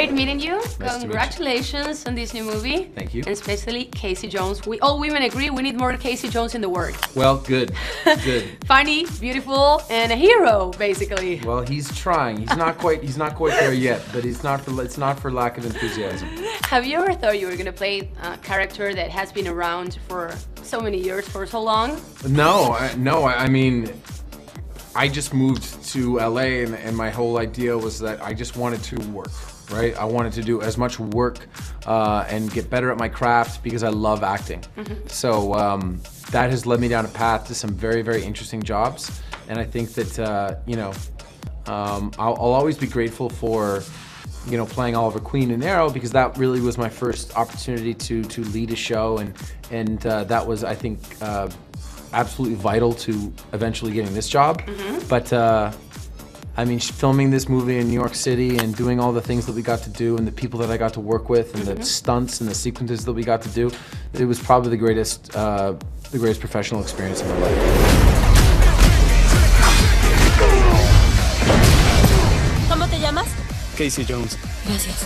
great meeting you. Nice Congratulations on this new movie. Thank you. And especially Casey Jones. All women agree we need more Casey Jones in the world. Well, good. Funny, beautiful, and a hero, basically. Well, he's trying. He's not quite there yet, but it's not for lack of enthusiasm. Have you ever thought you were gonna play a character that has been around for so many years, for so long? No. I mean, I just moved to LA and my whole idea was that I just wanted to work, right? I wanted to do as much work and get better at my craft because I love acting. So that has led me down a path to some very, very interesting jobs. And I think that, I'll always be grateful for, playing Oliver Queen in Arrow because that really was my first opportunity to lead a show and that was, I think, absolutely vital to eventually getting this job. But I mean, filming this movie in New York City and doing all the things that we got to do and the people that I got to work with and the stunts and the sequences that we got to do, it was probably the greatest professional experience of my life. ¿Cómo te llamas? Casey Jones. Gracias.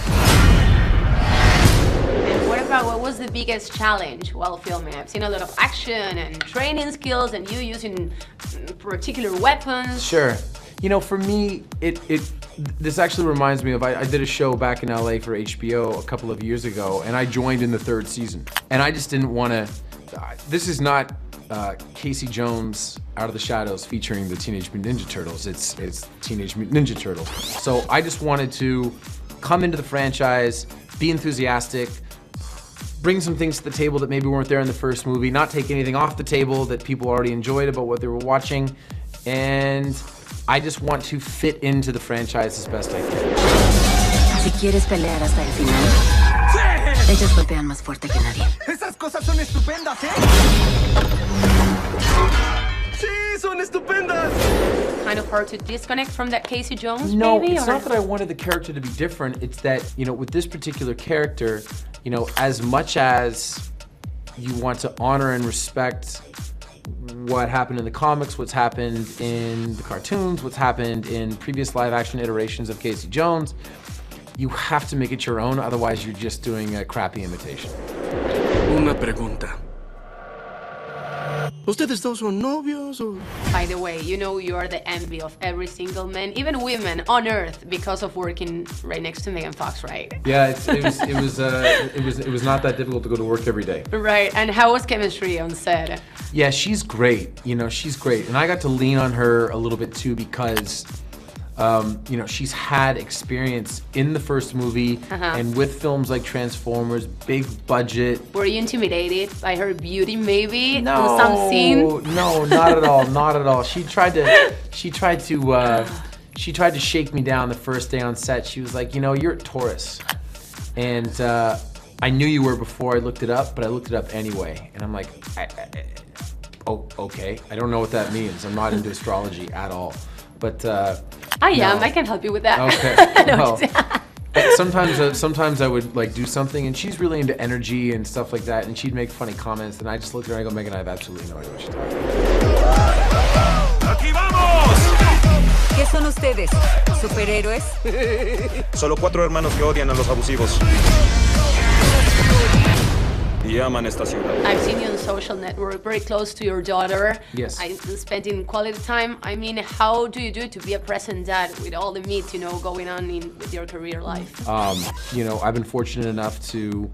What was the biggest challenge while filming? I've seen a lot of action and training skills and you using particular weapons. Sure. For me, this actually reminds me of, I did a show back in LA for HBO a couple of years ago and I joined in the 3rd season. And I just didn't want to, this is not Casey Jones Out of the Shadows featuring the Teenage Mutant Ninja Turtles. It's Teenage Mutant Ninja Turtles. So I just wanted to come into the franchise, be enthusiastic, bring some things to the table that maybe weren't there in the first movie, not take anything off the table that people already enjoyed about what they were watching, and I just want to fit into the franchise as best I can. Si quieres pelear hasta el final, ellos golpean más fuerte que nadie. Esas cosas son estupendas, ¿eh? Sí, son estupendas. Kind of hard to disconnect from that Casey Jones, No, maybe? it's not that I wanted the character to be different. It's that, with this particular character, as much as you want to honor and respect what happened in the comics, what's happened in the cartoons, what's happened in previous live-action iterations of Casey Jones, you have to make it your own, otherwise you're just doing a crappy imitation. Una pregunta. ¿Ustedes dos son novios o...? By the way, you are the envy of every single man, even women on Earth, because of working right next to Megan Fox, right? Yeah, it was not that difficult to go to work every day. Right, and how was chemistry on set? Yeah, she's great. She's great, and I got to lean on her a little bit too because, she's had experience in the first movie and with films like Transformers, big budget. Were you intimidated by her beauty, maybe? No, on some scene? No, not at all, not at all. She tried to shake me down the first day on set. She was like, you're a Taurus, and I knew you were before I looked it up, but I looked it up anyway, and I'm like, oh, okay. I don't know what that means. I'm not into astrology at all, but. I am. I can help you with that. Okay. Well, sometimes I would do something, and she's really into energy and stuff like that, and she'd make funny comments, and I just look at her and I go, Megan, I have absolutely no idea what she's talking about. ¡Aquí vamos! ¿Qué son ustedes? ¿Superhéroes? Solo 4 hermanos que odian a los abusivos. Y aman esta ciudad. I've seen you on social network, very close to your daughter. Yes. I spending quality time. I mean, how do you do it to be a present dad with all the meat, going on with your career life? I've been fortunate enough to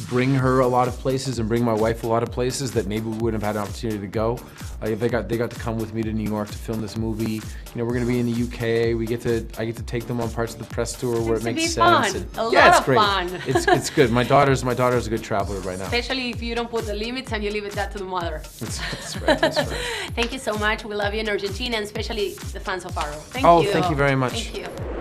bring her a lot of places and bring my wife a lot of places that maybe we wouldn't have had an opportunity to go. They got to come with me to New York to film this movie. We're going to be in the UK. I get to take them on parts of the press tour where it makes sense. Fun. A lot of fun. It's good. My daughter's a good traveler right now. Especially if you don't put the limits and you leave that to the mother. That's right. Thank you so much. We love you in Argentina, and especially the fans of Arrow. Thank you. Oh, thank you very much. Thank you.